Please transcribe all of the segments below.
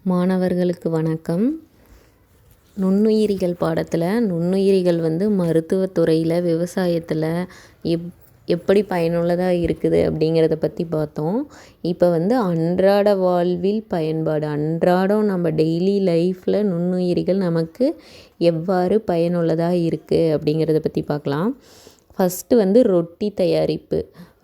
மாணவர்களுக்கு வணக்கம். நுண்ணுயிரிகள் பாடத்தில் நுண்ணுயிரிகள் மருத்துவத்துறையில் விவசாயத்தில் எப்படி பயனுள்ளதாக இருக்குது அப்படிங்கிறத பற்றி பார்த்தோம். இப்போ அன்றாட வாழ்வில் பயன்பாடு, அன்றாடம் நம்ம டெய்லி லைஃப்பில் நுண்ணுயிரிகள் நமக்கு எவ்வாறு பயனுள்ளதாக இருக்குது அப்படிங்கிறத பற்றி பார்க்கலாம். ஃபஸ்ட்டு ரொட்டி தயாரிப்பு.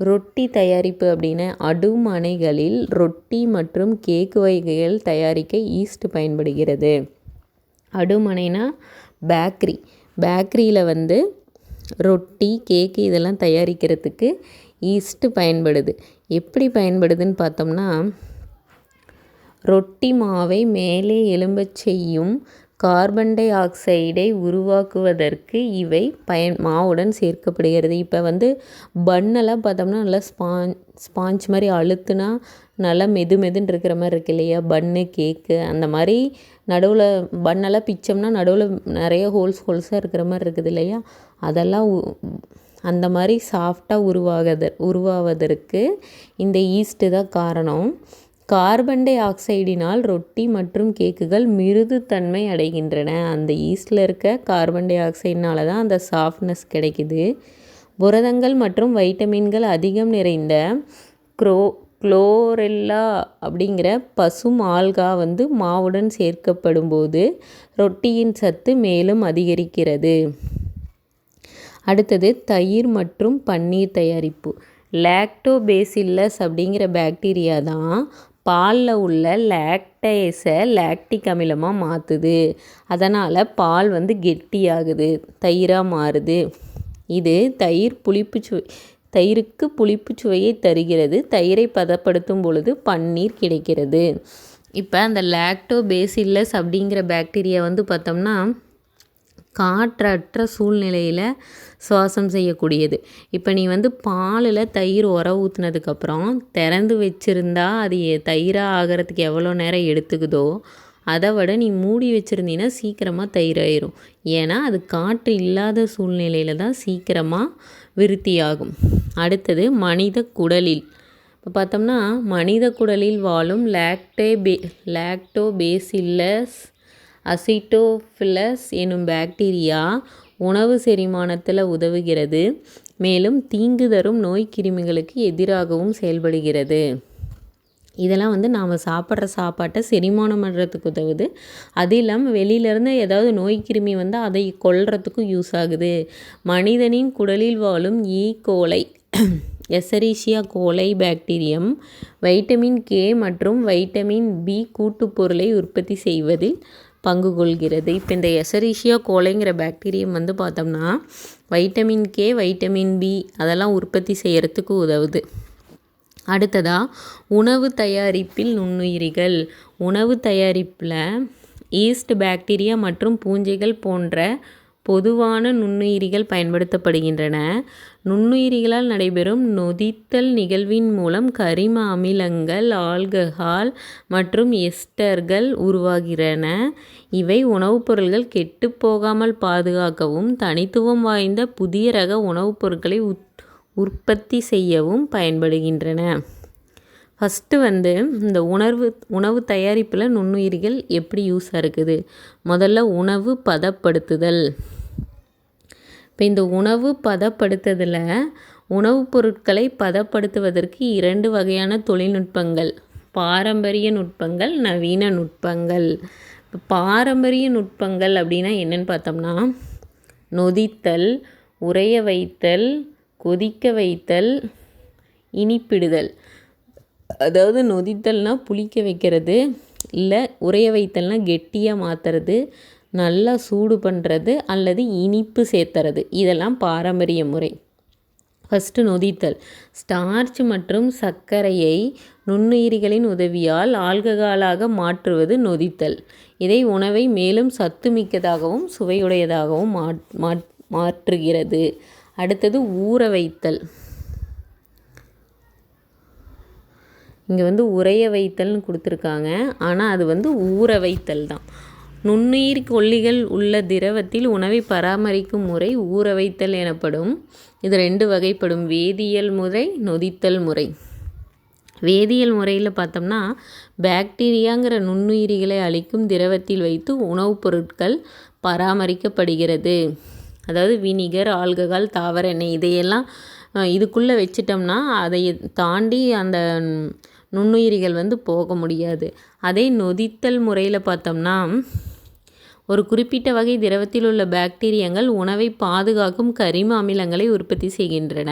ரொட்டி தயாரிப்பு அப்படின்னா அடுமனைகளில் ரொட்டி மற்றும் கேக்கு வகைகள் தயாரிக்க ஈஸ்ட் பயன்படுகிறது. அடுமனைனா பேக்கரியில் ரொட்டி கேக்கு இதெல்லாம் தயாரிக்கிறதுக்கு ஈஸ்ட்டு பயன்படுது. எப்படி பயன்படுதுன்னு பார்த்தோம்னா, ரொட்டி மாவை மேலே எழும்பச் செய்யும் கார்பன் டை ஆக்சைடை உருவாக்குவதற்கு இவை மாவுடன் சேர்க்கப்படுகிறது. இப்போ பன்னெல்லாம் பார்த்தோம்னா நல்லா ஸ்பாஞ்ச் மாதிரி அழுத்துனா நல்லா மெதுன்னு இருக்கிற மாதிரி இருக்கு இல்லையா, பன்னு கேக்கு அந்த மாதிரி. நடுவில் பன்னெல்லாம் பிச்சோம்னா நடுவில் நிறைய ஹோல்ஸாக இருக்கிற மாதிரி இருக்குது இல்லையா, அதெல்லாம் அந்த மாதிரி சாஃப்டாக உருவாவதற்கு இந்த ஈஸ்ட்டு தான் காரணம். கார்பன் டை ஆக்சைடினால் ரொட்டி மற்றும் கேக்குகள் மிருதுத்தன்மை அடைகின்றன. அந்த ஈஸ்டில் இருக்க கார்பன் டை ஆக்சைடினால தான் அந்த சாஃப்ட்னஸ் கிடைக்குது. புரதங்கள் மற்றும் வைட்டமின்கள் அதிகம் நிறைந்த குளோரெல்லா அப்படிங்கிற பசும் ஆல்கா மாவுடன் சேர்க்கப்படும் போது ரொட்டியின் சத்து மேலும் அதிகரிக்கிறது. அடுத்தது தயிர் மற்றும் பன்னீர் தயாரிப்பு. லாக்டோபேசில்லஸ் அப்படிங்கிற பாக்டீரியா தான் பாலில் உள்ள லாக்டேஸை லாக்டிக் அமிலமாக மாற்றுது. அதனால் பால் கெட்டியாகுது, தயிராக மாறுது. இது தயிருக்கு புளிப்பு சுவையை தருகிறது. தயிரை பதப்படுத்தும் பொழுது பன்னீர் கிடைக்கிறது. இப்போ அந்த லாக்டோபேசில்லஸ் அப்படிங்கிற பாக்டீரியா பார்த்தோம்னா காற்றற்ற சூழ்நிலையில் சுவாசம் செய்யக்கூடியது. இப்போ நீ பாலில் தயிர் ஊற்றுனதுக்கப்புறம் திறந்து வச்சுருந்தா அது தயிராக ஆகிறதுக்கு எவ்வளோ நேரம் எடுத்துக்குதோ அதை விட நீ மூடி வச்சுருந்தீங்கன்னா சீக்கிரமாக தயிராயிரும். ஏன்னா அது காற்று இல்லாத சூழ்நிலையில் தான் சீக்கிரமாக விருத்தியாகும். அடுத்தது மனித குடலில். இப்போ பார்த்தோம்னா மனித குடலில் வாழும் லாக்டோபேசில்லஸ் அசிட்டோஃபிலஸ் எனும் பாக்டீரியா உணவு செரிமானத்தில் உதவுகிறது. மேலும் தீங்கு தரும் நோய் கிருமிகளுக்கு எதிராகவும் செயல்படுகிறது. இதெல்லாம் நாம் சாப்பிட்ற சாப்பாட்டை செரிமானம் பண்ணுறதுக்கு உதவுது. அது இல்லாமல் வெளியிலேருந்து ஏதாவது நோய் கிருமி அதை கொல்றதுக்கும் யூஸ் ஆகுது. மனிதனின் குடலில் வாழும் கோலை எசரீஷியா கோலை பாக்டீரியம் வைட்டமின் கே மற்றும் வைட்டமின் பி கூட்டுப்பொருளை உற்பத்தி செய்வதில் பங்கு கொள்கிறது. இப்போ இந்த எசரீஷியா கோலைங்கிற பாக்டீரியம் பார்த்தோம்னா வைட்டமின் கே வைட்டமின் பி அதெல்லாம் உற்பத்தி செய்கிறதுக்கு உதவுது. அடுத்ததாக உணவு தயாரிப்பில் நுண்ணுயிரிகள். உணவு தயாரிப்பில் ஈஸ்ட், பாக்டீரியா மற்றும் பூஞ்சைகள் போன்ற பொதுவான நுண்ணுயிரிகள் பயன்படுத்தப்படுகின்றன. நுண்ணுயிரிகளால் நடைபெறும் நொதித்தல் நிகழ்வின் மூலம் கரிம அமிலங்கள், ஆல்கஹால் மற்றும் எஸ்டர்கள் உருவாகின்றன. இவை உணவுப் பொருட்கள் கெட்டுப்போகாமல் பாதுகாக்கவும் தனித்துவம் வாய்ந்த புதிய ரக உணவுப் பொருட்களை உற்பத்தி செய்யவும் பயன்படுகின்றன. ஃபஸ்ட்டு இந்த உணவு தயாரிப்பில் நுண்ணுயிரிகள் எப்படி யூஸாக இருக்குது. முதல்ல உணவு பதப்படுத்துதல். இப்போ இந்த உணவு பதப்படுத்துதலில் உணவுப் பொருட்களை பதப்படுத்துவதற்கு 2 வகையான தொழில்நுட்பங்கள், பாரம்பரிய நுட்பங்கள், நவீன நுட்பங்கள். இப்போ பாரம்பரிய நுட்பங்கள் அப்படின்னா என்னென்னு பார்த்தோம்னா நொதித்தல், உறைய வைத்தல், கொதிக்க வைத்தல், இனிப்பிடுதல். அதாவது நொதித்தல்னால் புளிக்க வைக்கிறது, இல்லை உறைய வைத்தல்னால் கெட்டியாக மாற்றுறது, நல்லா சூடு பண்ணுறது அல்லது இனிப்பு சேர்த்துறது. இதெல்லாம் பாரம்பரிய முறை. ஃபஸ்ட்டு நொதித்தல். ஸ்டார்ச் மற்றும் சர்க்கரையை நுண்ணுயிரிகளின் உதவியால் ஆல்கஹாலாக மாற்றுவது நொதித்தல். இதை உணவை மேலும் சத்துமிக்கதாகவும் சுவையுடையதாகவும் மாற்றுகிறது. அடுத்தது ஊற வைத்தல். இங்கே உறைய வைத்தல்னு கொடுத்துருக்காங்க, ஆனால் அது ஊற வைத்தல் தான். நுண்ணுயிர் கொல்லிகள் உள்ள திரவத்தில் உணவை பராமரிக்கும் முறை ஊற வைத்தல் எனப்படும். இது 2 வகைப்படும்: வேதியியல் முறை, நொதித்தல் முறை. வேதியியல் முறையில் பார்த்தோம்னா பாக்டீரியாங்கிற நுண்ணுயிரிகளை அழிக்கும் திரவத்தில் வைத்து உணவுப் பொருட்கள் பராமரிக்கப்படுகிறது. அதாவது வினிகர், ஆல்கஹால், தாவர எண்ணெய் இதையெல்லாம் இதுக்குள்ளே வச்சிட்டோம்னா அதை தாண்டி அந்த நுண்ணுயிரிகள் போக முடியாது. அதே நொதித்தல் முறையில் பார்த்தோம்னா ஒரு குறிப்பிட்ட வகை திரவத்தில் உள்ள பாக்டீரியங்கள் உணவை பாதுகாக்கும் கரிம அமிலங்களை உற்பத்தி செய்கின்றன.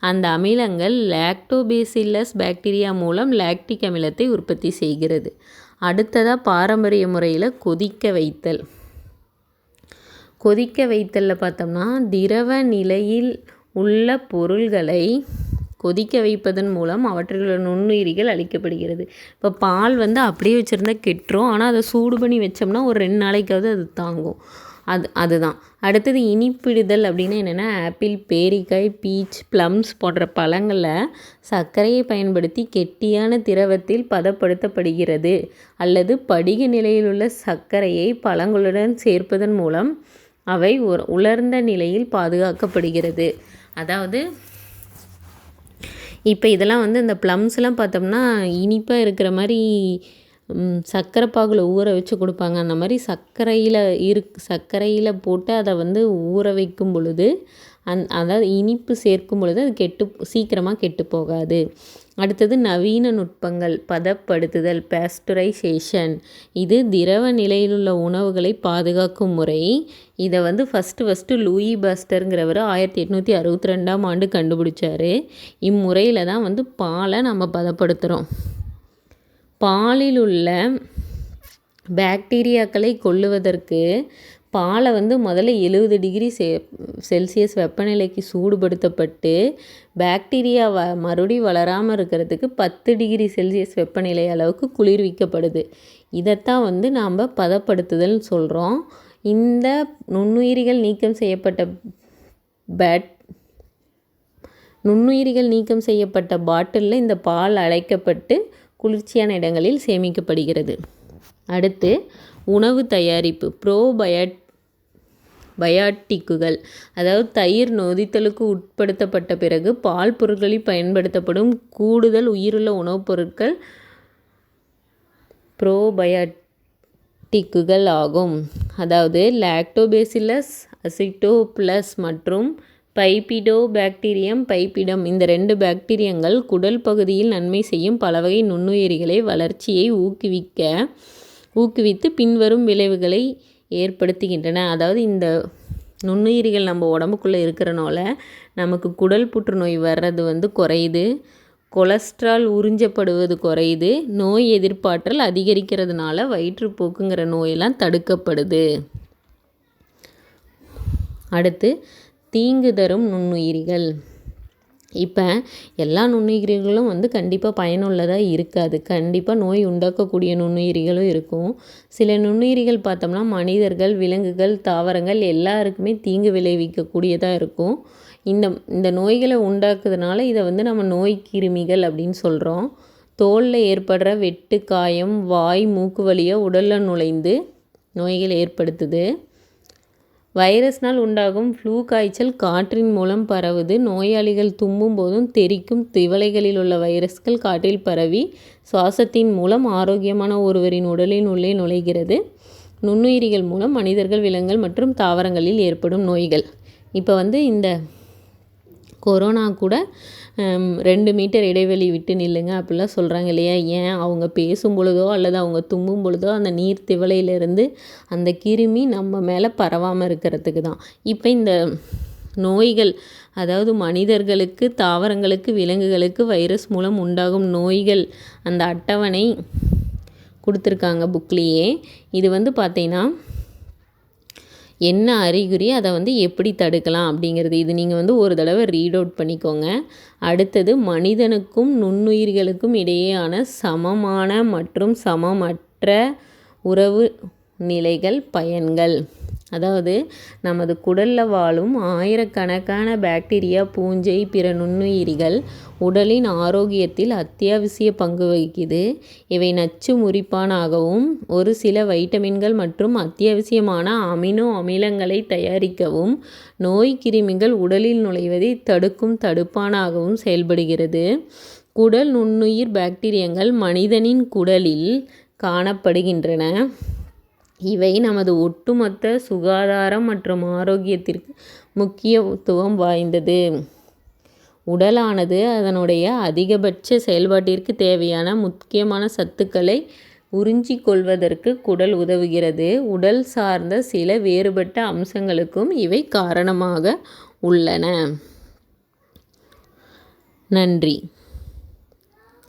அந்த அமிலங்கள் லாக்டோபேசில்லஸ் பாக்டீரியா மூலம் லாக்டிக் அமிலத்தை உற்பத்தி செய்கிறது. அடுத்ததாக பாரம்பரிய முறையில் கொதிக்க வைத்தல். கொதிக்க வைத்தலில் பார்த்தோம்னா திரவ நிலையில் உள்ள பொருள்களை கொதிக்க வைப்பதன் மூலம் அவற்றில் உள்ள நுண்ணுயிரிகள் அழிக்கப்படுகிறது. இப்போ பால் அப்படியே வச்சுருந்தா கெட்டுரும். ஆனால் அதை சூடு பண்ணி வச்சோம்னா ஒரு 2 நாளைக்காவது அது தாங்கும். அதுதான். அடுத்தது இனிப்பிடுதல் அப்படின்னா என்னென்னா ஆப்பிள், பேரிக்காய், பீச், ப்ளம்ஸ் போன்ற பழங்களில் சர்க்கரையை பயன்படுத்தி கெட்டியான திரவத்தில் பதப்படுத்தப்படுகிறது. அல்லது படிக நிலையில் உள்ள சர்க்கரையை பழங்களுடன் சேர்ப்பதன் மூலம் அவை உலர்ந்த நிலையில் பாதுகாக்கப்படுகிறது. அதாவது இப்போ இதெல்லாம் இந்த ப்ளம்ஸ்லாம் பார்த்தோம்னா இனிப்பாக இருக்கிற மாதிரி சர்க்கரை பாகில் ஊற வச்சு கொடுப்பாங்க. அந்த மாதிரி சர்க்கரையில் போட்டு அதை ஊற வைக்கும் பொழுது அதாவது இனிப்பு சேர்க்கும் பொழுது அது சீக்கிரமாக கெட்டு போகாது. அடுத்தது நவீன நுட்பங்கள், பதப்படுத்துதல், பாஸ்டரைசேஷன். இது திரவ நிலையிலுள்ள உணவுகளை பாதுகாக்கும் முறை. இதை ஃபஸ்ட்டு லூயி பாஸ்டருங்கிறவர் 1862ஆம் ஆண்டு கண்டுபிடிச்சார். இம்முறையில் தான் பாலை நம்ம பதப்படுத்துகிறோம். பாலில் உள்ள பாக்டீரியாக்களை கொல்லுவதற்கு பாலை முதல்ல 70 டிகிரி செல்சியஸ் வெப்பநிலைக்கு சூடுபடுத்தப்பட்டு பாக்டீரியா மறுபடியும் வளராமல் இருக்கிறதுக்கு 10 டிகிரி செல்சியஸ் வெப்பநிலை அளவுக்கு குளிர்விக்கப்படுது. இதைத்தான் நாம் பதப்படுத்துதல்னு சொல்கிறோம். இந்த நுண்ணுயிரிகள் நீக்கம் செய்யப்பட்ட பாட்டிலில் இந்த பால் அடைக்கப்பட்டு குளிர்ச்சியான இடங்களில் சேமிக்கப்படுகிறது. அடுத்து உணவு தயாரிப்பு, பயாட்டிக்குகள். அதாவது தயிர் நொதித்தலுக்கு உட்படுத்தப்பட்ட பிறகு பால் பொருட்களில் பயன்படுத்தப்படும் கூடுதல் உயிருள்ள உணவுப் பொருட்கள் ப்ரோபயாட்டிக்குகள் ஆகும். அதாவது லாக்டோபேசில்லஸ் அசிட்டோப்ளஸ் மற்றும் பைபிடோபாக்டீரியம் பைபிடம் இந்த 2 பாக்டீரியங்கள் குடல் பகுதியில் நன்மை செய்யும் பல வகை நுண்ணுயிரிகளை வளர்ச்சியை ஊக்குவித்து பின்வரும் விளைவுகளை ஏற்படுத்துகின்றன. அதாவது இந்த நுண்ணுயிரிகள் நம்ம உடம்புக்குள்ளே இருக்கிறனால நமக்கு குடல் புற்றுநோய் வர்றது குறையுது, கொலஸ்ட்ரால் உறிஞ்சப்படுவது குறையுது, நோய் எதிர்ப்பாற்றல் அதிகரிக்கிறதுனால வயிற்றுப்போக்குங்கிற நோயெல்லாம் தடுக்கப்படுது. அடுத்து தீங்கு தரும் நுண்ணுயிரிகள். இப்போ எல்லா நுண்ணுயிரிகளும் கண்டிப்பாக பயனுள்ளதாக இருக்காது. கண்டிப்பாக நோய் உண்டாக்கக்கூடிய நுண்ணுயிரிகளும் இருக்கும். சில நுண்ணுயிரிகள் பார்த்தோம்னா மனிதர்கள், விலங்குகள், தாவரங்கள் எல்லாருக்குமே தீங்கு விளைவிக்கக்கூடியதாக இருக்கும். இந்த நோய்களை உண்டாக்குறதுனால இதை நம்ம நோய் கிருமிகள் அப்படின்னு சொல்கிறோம். தோலில் ஏற்படுற வெட்டு, காயம், வாய், மூக்கு வழியாக உடலில் நுழைந்து நோய்கள் ஏற்படுத்துது. வைரஸ்னால் உண்டாகும் ஃப்ளூ காய்ச்சல் காற்றின் மூலம் பரவுது. நோயாளிகள் தும்மும் போதும் தெரிக்கும் திவலைகளில் உள்ள வைரஸ்கள் காற்றில் பரவி சுவாசத்தின் மூலம் ஆரோக்கியமான ஒருவரின் உடலின் உள்ளே நுழைகிறது. நுண்ணுயிரிகள் மூலம் மனிதர்கள், விலங்குகள் மற்றும் தாவரங்களில் ஏற்படும் நோய்கள். இப்போ இந்த கொரோனா கூட 2 மீட்டர் இடைவெளி விட்டு நில்லுங்க அப்படிலாம் சொல்கிறாங்க இல்லையா? ஏன்? அவங்க பேசும் பொழுதோ அல்லது அவங்க தும்மும் பொழுதோ அந்த நீர் திவலையிலேருந்து அந்த கிருமி நம்ம மேலே பரவாமல் இருக்கிறதுக்கு தான். இப்போ இந்த நோய்கள், அதாவது மனிதர்களுக்கு, தாவரங்களுக்கு, விலங்குகளுக்கு வைரஸ் மூலம் உண்டாகும் நோய்கள் அந்த அட்டவணை கொடுத்துருக்காங்க புக்லேயே. இது பார்த்தீங்கன்னா என்ன அறிகுறி, அதை எப்படி தடுக்கலாம் அப்படிங்கிறது. இது நீங்கள் ஒரு தடவை ரீட் அவுட் பண்ணிக்கோங்க. அடுத்தது மனிதனுக்கும் நுண்ணுயிர்களுக்கும் இடையேயான சமமான மற்றும் சமமற்ற உறவு நிலைகள், பயன்கள். அதாவது நமது குடலில் வாழும் ஆயிரக்கணக்கான பாக்டீரியா, பூஞ்சை, பிற நுண்ணுயிரிகள் உடலின் ஆரோக்கியத்தில் அத்தியாவசிய பங்கு வகிக்குது. இவை நச்சு முறிப்பானாகவும் ஒரு சில வைட்டமின்கள் மற்றும் அத்தியாவசியமான அமினோ அமிலங்களை தயாரிக்கவும் நோய் கிருமிகள் உடலில் நுழைவதை தடுக்கும் தடுப்பானாகவும் செயல்படுகிறது. குடல் நுண்ணுயிர் பாக்டீரியங்கள் மனிதனின் குடலில் காணப்படுகின்றன. இவை நமது ஒட்டுமொத்த சுகாதாரம் மற்றும் ஆரோக்கியத்திற்கு முக்கியத்துவம் வாய்ந்தது. உடலானது அதனுடைய அதிகபட்ச செயல்பாட்டிற்கு தேவையான முக்கியமான சத்துக்களை உறிஞ்சிக் கொள்வதற்கு குடல் உதவுகிறது. உடல் சார்ந்த சில வேறுபட்ட அம்சங்களுக்கும் இவை காரணமாக உள்ளன. நன்றி.